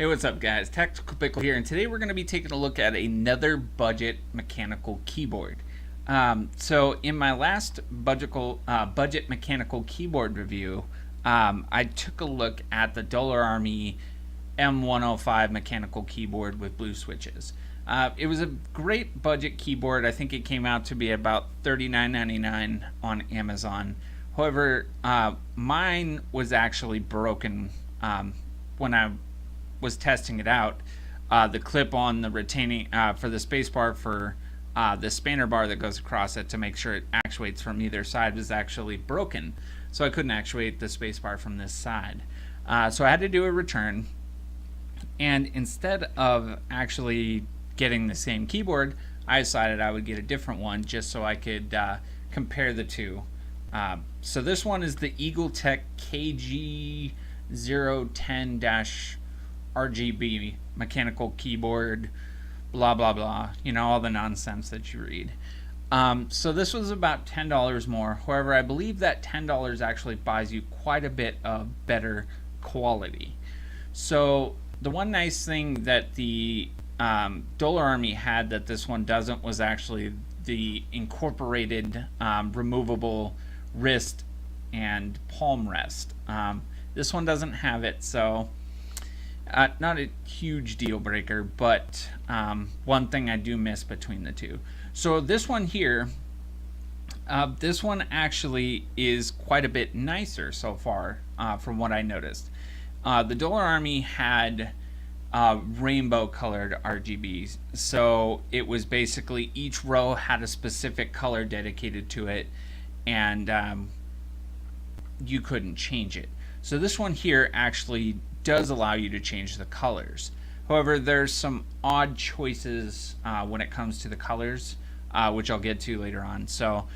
Hey, what's up, guys? Tactical Pickle here, and today we're going to be taking a look at another budget mechanical keyboard. So in my last budget mechanical keyboard review, I took a look at the Dollar Army M105 mechanical keyboard with blue switches. It was a great budget keyboard. I think it came out to be about $39.99 on Amazon. However, mine was actually broken when I was testing it out. The clip on the retaining for the spacebar for the spanner bar that goes across it to make sure it actuates from either side was actually broken, so I couldn't actuate the spacebar from this side. So I had to do a return, and instead of actually getting the same keyboard, I decided I would get a different one just so I could compare the two. So this one is the Eagletec KG010-rgb Mechanical Keyboard, blah blah blah, you know, all the nonsense that you read. So this was about $10 more. However, I believe that $10 actually buys you quite a bit of better quality. So the one nice thing that the Dollar Army had that this one doesn't was actually the incorporated removable wrist and palm rest. This one doesn't have it, so not a huge deal breaker, but one thing I do miss between the two. So this one here, this one actually is quite a bit nicer so far from what I noticed. The Dollar Army had rainbow colored RGBs, so it was basically each row had a specific color dedicated to it, and you couldn't change it. So this one here actually does allow you to change the colors. However, there's some odd choices when it comes to the colors, which I'll get to later on. So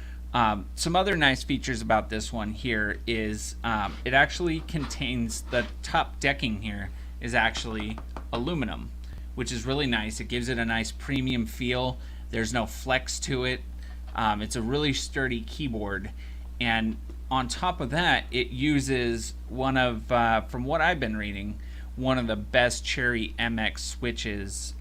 some other nice features about this one here is it actually contains, the top decking here is actually aluminum, which is really nice. It gives it a nice premium feel. There's no flex to it. It's a really sturdy keyboard, and on top of that, it uses one of, from what I've been reading, one of the best Cherry MX switches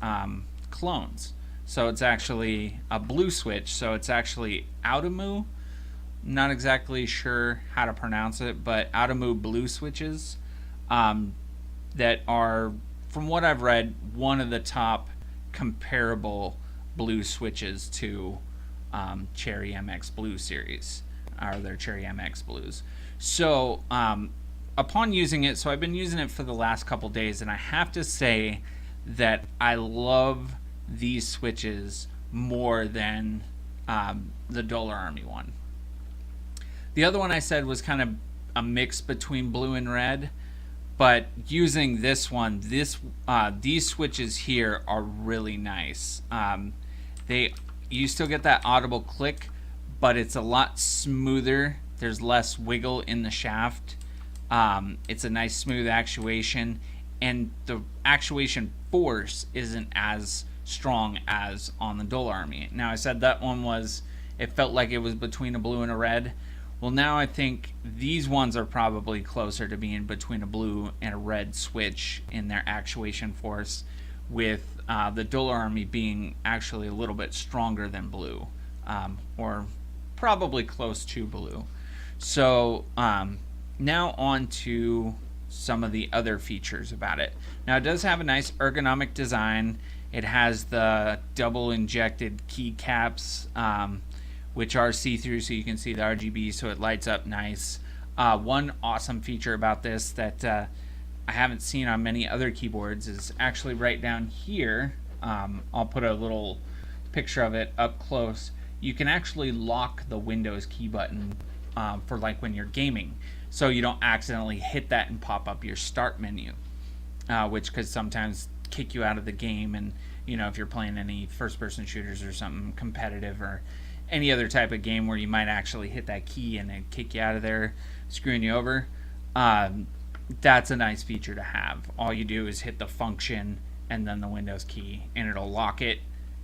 clones. So it's actually a blue switch, so it's actually Autamu. Not exactly sure how to pronounce it, but Autamu blue switches that are, from what I've read, one of the top comparable blue switches to Cherry MX Blue series, or their Cherry MX Blues. So upon using it, so I've been using it for the last couple days, and I have to say that I love these switches more than the Dollar Army one. The other one I said was kind of a mix between blue and red, but using this one, these switches here are really nice. You still get that audible click, but it's a lot smoother. There's less wiggle in the shaft. It's a nice smooth actuation, and the actuation force isn't as strong as on the Dollar Army. Now, I said that one it felt like it was between a blue and a red. Well, now I think these ones are probably closer to being between a blue and a red switch in their actuation force, with the Dollar Army being actually a little bit stronger than blue, or probably close to blue. So now on to some of the other features about it. Now, it does have a nice ergonomic design. It has the double injected keycaps, which are see-through, so you can see the RGB, so it lights up nice. One awesome feature about this that I haven't seen on many other keyboards is actually right down here. I'll put a little picture of it up close. You can actually lock the Windows key button for like when you're gaming, so you don't accidentally hit that and pop up your start menu, which could sometimes kick you out of the game. And you know, if you're playing any first-person shooters or something competitive, or any other type of game where you might actually hit that key and then kick you out of there, screwing you over, that's a nice feature to have. All you do is hit the function and then the Windows key, and it'll lock it.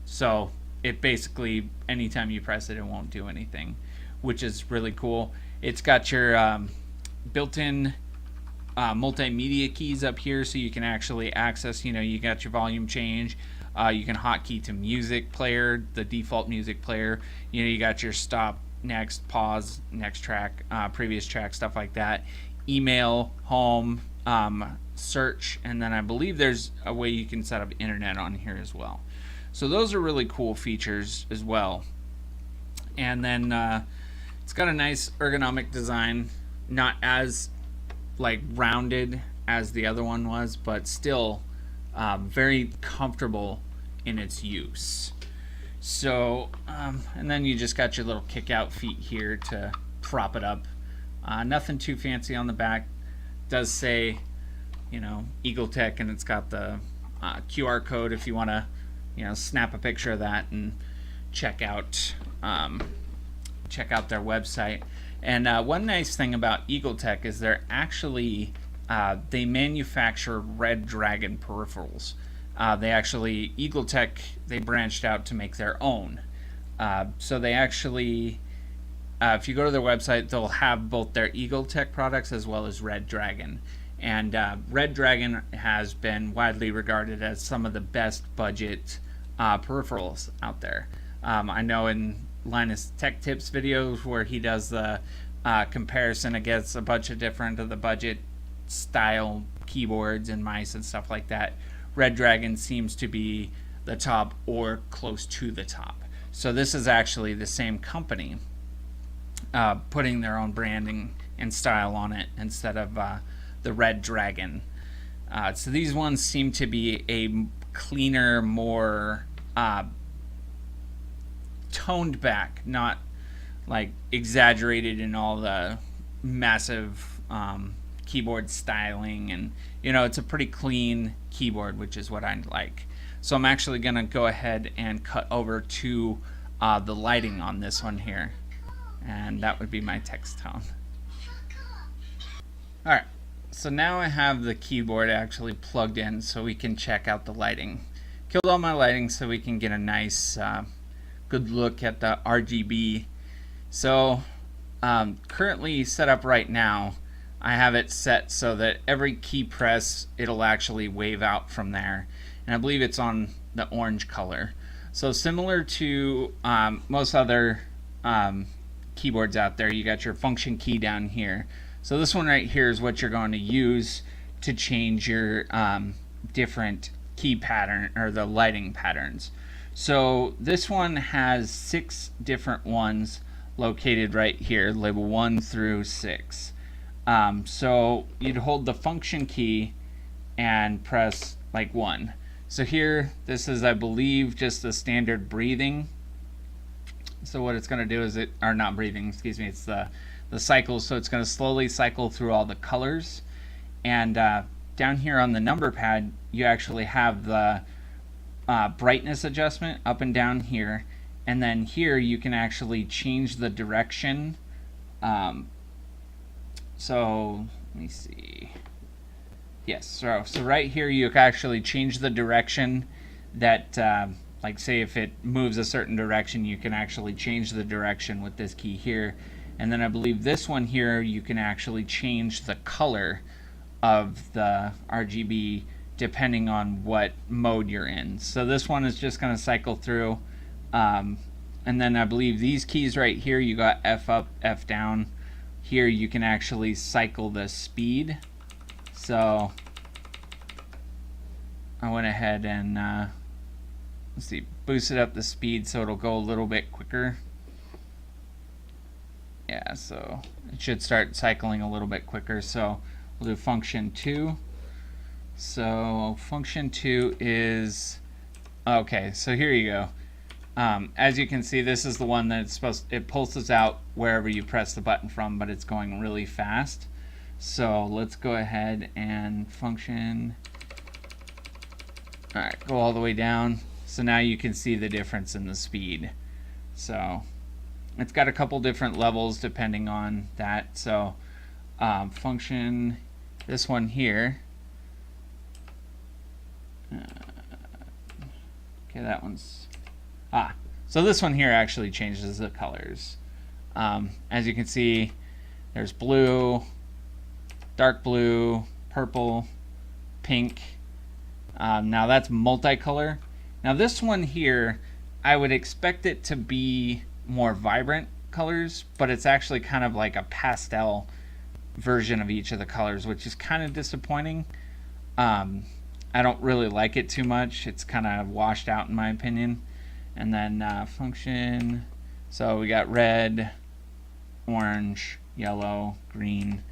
So it basically, anytime you press it, it won't do anything, which is really cool. It's got your built-in multimedia keys up here, so you can actually access, you got your volume change. You can hotkey to music player, the default music player. You got your stop, next, pause, next track, previous track, stuff like that. Email, home, search, and then I believe there's a way you can set up internet on here as well. So those are really cool features as well. And then it's got a nice ergonomic design, not as like rounded as the other one was, but still very comfortable in its use. So and then you just got your little kick out feet here to prop it up. Nothing too fancy on the back. Does say Eagletec, and it's got the QR code if you want to snap a picture of that and check out their website. And one nice thing about Eagletec is they're actually they manufacture Red Dragon peripherals. Eagletec, they branched out to make their own. So they actually, if you go to their website, they'll have both their Eagletec products as well as Red Dragon. And Red Dragon has been widely regarded as some of the best budget peripherals out there. I know in Linus Tech Tips videos where he does the comparison against a bunch of different of the budget style keyboards and mice and stuff like that, Red Dragon seems to be the top or close to the top. So this is actually the same company putting their own branding and style on it instead of the Red Dragon. So these ones seem to be a cleaner, more toned back, not like exaggerated in all the massive keyboard styling, and it's a pretty clean keyboard, which is what I like. So I'm actually gonna go ahead and cut over to the lighting on this one here, and that would be my text tone. Alright, so now I have the keyboard actually plugged in so we can check out the lighting. Killed all my lighting so we can get a nice good look at the RGB. So currently set up right now, I have it set so that every key press it'll actually wave out from there, and I believe it's on the orange color. So similar to most other keyboards out there, you got your function key down here. So this one right here is what you're going to use to change your different key pattern or the lighting patterns. So this one has 6 different ones located right here, label 1 through 6. So you'd hold the function key and press like 1. So here, this is, I believe, just the standard breathing. So what it's going to do is or not breathing, excuse me, it's the cycle. So it's going to slowly cycle through all the colors. And down here on the number pad, you actually have the brightness adjustment up and down here. And then here you can actually change the direction. So let me see. Yes, so right here you can actually change the direction that, like say if it moves a certain direction, you can actually change the direction with this key here. And then I believe this one here, you can actually change the color of the RGB depending on what mode you're in. So this one is just going to cycle through. And then I believe these keys right here, you got F up, F down. Here you can actually cycle the speed. So I went ahead and let's see, boosted up the speed so it'll go a little bit quicker. Yeah, so it should start cycling a little bit quicker. So we'll do function 2. So function 2 is, okay, so here you go. As you can see, this is the one that it pulses out wherever you press the button from, but it's going really fast. So let's go ahead and function. All right, go all the way down. So now you can see the difference in the speed. So it's got a couple different levels depending on that. So function, this one here. Okay, that one's, so this one here actually changes the colors. As you can see, there's blue, dark blue, purple, pink. Now that's multicolor. Now this one here, I would expect it to be more vibrant colors, but it's actually kind of like a pastel version of each of the colors, which is kind of disappointing. I don't really like it too much. It's kind of washed out in my opinion. And then function, so we got red, orange, yellow, green,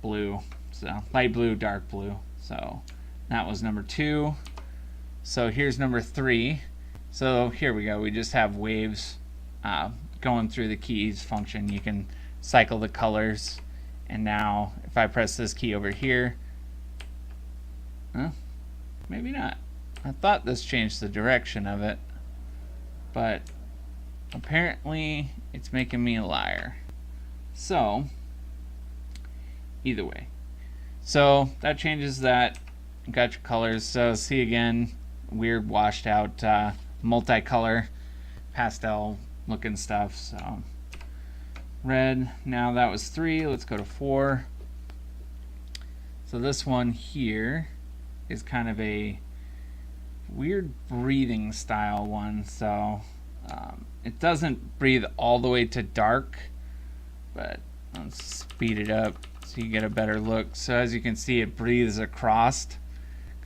blue. So light blue, dark blue. So that was number 2. So here's number 3. So here we go. We just have waves going through the keys function. You can cycle the colors. And now if I press this key over here, maybe not. I thought this changed the direction of it, but apparently it's making me a liar. So either way, so that changes that. Got your colors. So see again, weird washed out multicolor pastel looking stuff. So red. Now that was 3. Let's go to 4. So this one here is kind of a weird breathing style one. So it doesn't breathe all the way to dark, but let's speed it up so you get a better look. So as you can see, it breathes across,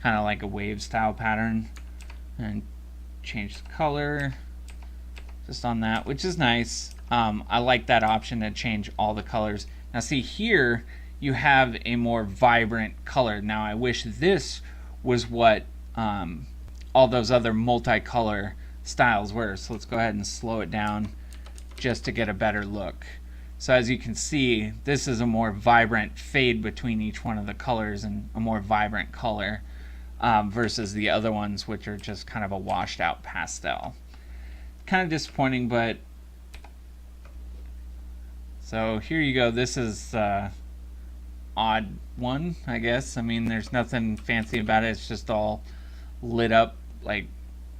kind of like a wave style pattern. And change the color just on that, which is nice. I like that option to change all the colors. Now see here, you have a more vibrant color. Now I wish this was what all those other multicolor styles were. So let's go ahead and slow it down just to get a better look. So as you can see, this is a more vibrant fade between each one of the colors and a more vibrant color versus the other ones, which are just kind of a washed out pastel. Kind of disappointing, but so here you go. This is odd one, I guess. I mean, there's nothing fancy about it. It's just all lit up like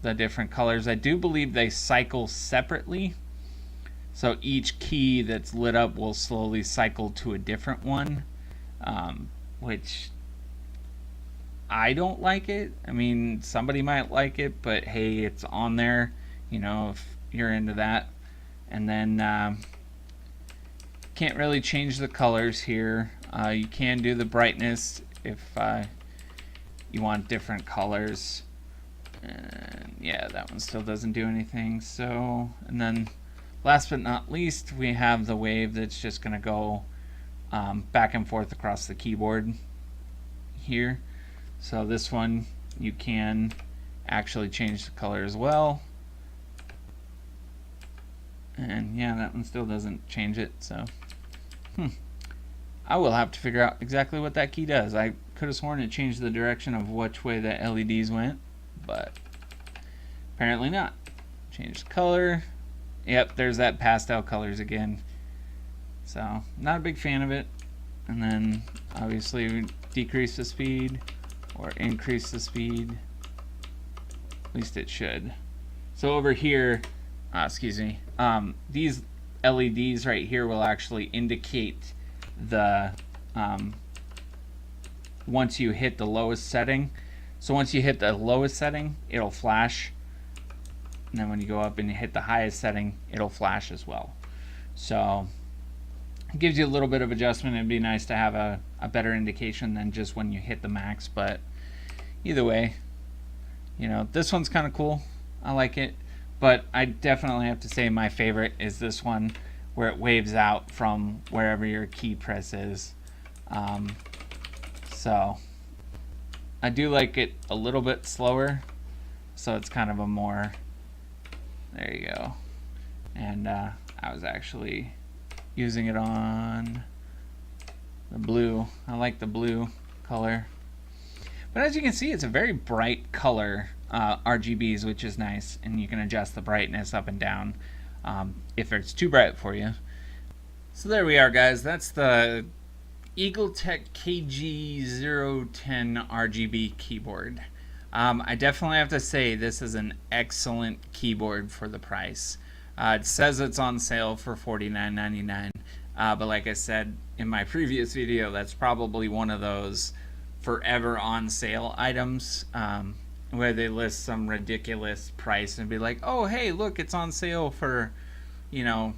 the different colors. I do believe they cycle separately. So each key that's lit up will slowly cycle to a different one, which I don't like it. I mean, somebody might like it, but hey, it's on there, you know, if you're into that. And then can't really change the colors here. You can do the brightness if you want different colors. And yeah, that one still doesn't do anything. So, and then last but not least, we have the wave that's just going to go back and forth across the keyboard here. So this one, you can actually change the color as well. And yeah, that one still doesn't change it. So I will have to figure out exactly what that key does. I could have sworn it changed the direction of which way the LEDs went, but apparently not. Change the color. Yep, there's that pastel colors again. So not a big fan of it. And then obviously decrease the speed or increase the speed. At least it should. So over here, excuse me, these LEDs right here will actually indicate the once you hit the lowest setting. So once you hit the lowest setting, it'll flash. And then when you go up and you hit the highest setting, it'll flash as well. So it gives you a little bit of adjustment. It'd be nice to have a better indication than just when you hit the max. But either way, you know, this one's kind of cool. I like it. But I definitely have to say my favorite is this one where it waves out from wherever your key press is. So I do like it a little bit slower. So it's kind of a more... There you go. And I was actually using it on the blue. I like the blue color. But as you can see, it's a very bright color, RGBs, which is nice. And you can adjust the brightness up and down if it's too bright for you. So there we are, guys. That's the Eagletec KG010-rgb keyboard. I definitely have to say this is an excellent keyboard for the price. It says it's on sale for $49.99, but like I said in my previous video, that's probably one of those forever on sale items, where they list some ridiculous price and be like, oh hey, look, it's on sale for, you know,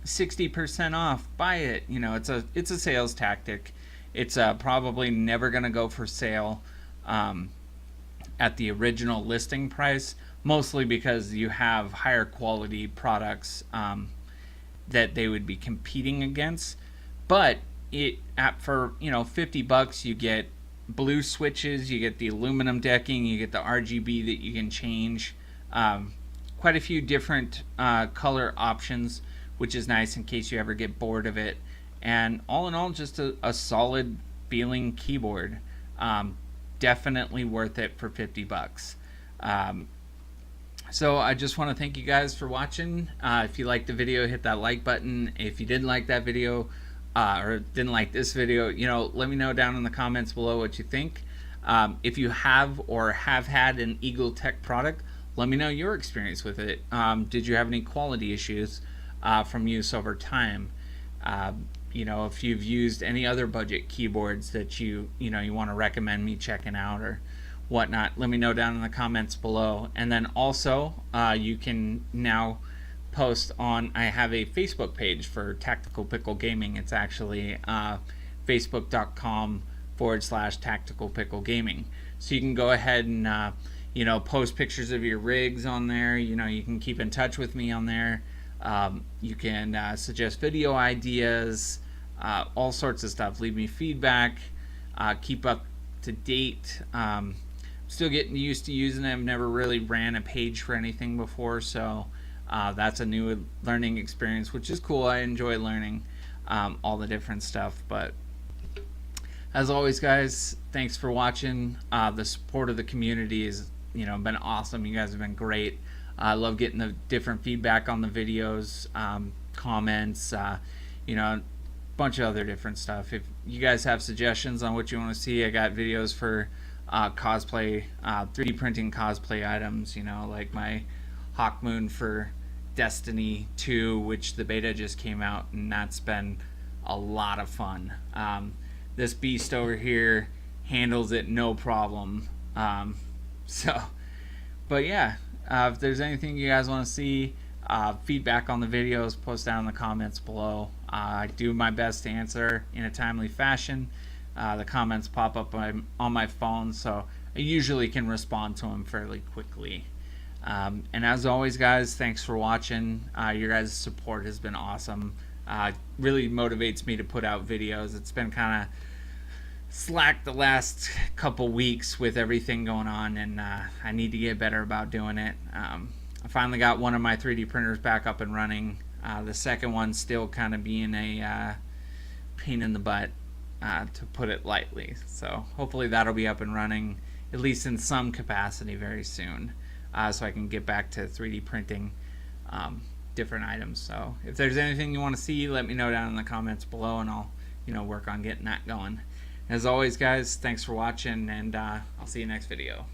60% off, buy it. You know, it's a sales tactic. It's probably never going to go for sale at the original listing price, mostly because you have higher quality products that they would be competing against. But for, you know, $50 you get blue switches, you get the aluminum decking, you get the RGB that you can change, quite a few different color options, which is nice in case you ever get bored of it. And all in all, just a solid feeling keyboard. Definitely worth it for $50. So I just want to thank you guys for watching. If you liked the video, hit that like button. If you didn't like that video, or didn't like this video, you know, let me know down in the comments below what you think. If you have or have had an Eagletec product, let me know your experience with it. Did you have any quality issues from use over time? You know, if you've used any other budget keyboards that you want to recommend me checking out or whatnot, let me know down in the comments below. And then also, you can now post on, I have a Facebook page for Tactical Pickle Gaming. It's actually facebook.com/Tactical Pickle Gaming. So you can go ahead and you know, post pictures of your rigs on there. You know, you can keep in touch with me on there. You can suggest video ideas, all sorts of stuff. Leave me feedback, keep up to date. Still getting used to using it. I've never really ran a page for anything before, so that's a new learning experience, which is cool. I enjoy learning all the different stuff. But as always, guys, thanks for watching. The support of the community has, you know, been awesome. You guys have been great. I love getting the different feedback on the videos, comments, you know, a bunch of other different stuff. If you guys have suggestions on what you want to see, I got videos for cosplay, 3D printing cosplay items, you know, like my Hawk Moon for Destiny 2, which the beta just came out, and that's been a lot of fun. This beast over here handles it no problem. But yeah. If there's anything you guys want to see, feedback on the videos, post down in the comments below. I do my best to answer in a timely fashion. The comments pop up on my phone, so I usually can respond to them fairly quickly. And as always, guys, thanks for watching. Your guys' support has been awesome. Really motivates me to put out videos. It's been kind of slack the last couple weeks with everything going on, and I need to get better about doing it. I finally got one of my 3D printers back up and running. The second one's still kind of being a pain in the butt, to put it lightly. So hopefully that'll be up and running, at least in some capacity, very soon, so I can get back to 3D printing different items. So if there's anything you want to see, let me know down in the comments below, and I'll, you know, work on getting that going. As always, guys, thanks for watching, and I'll see you next video.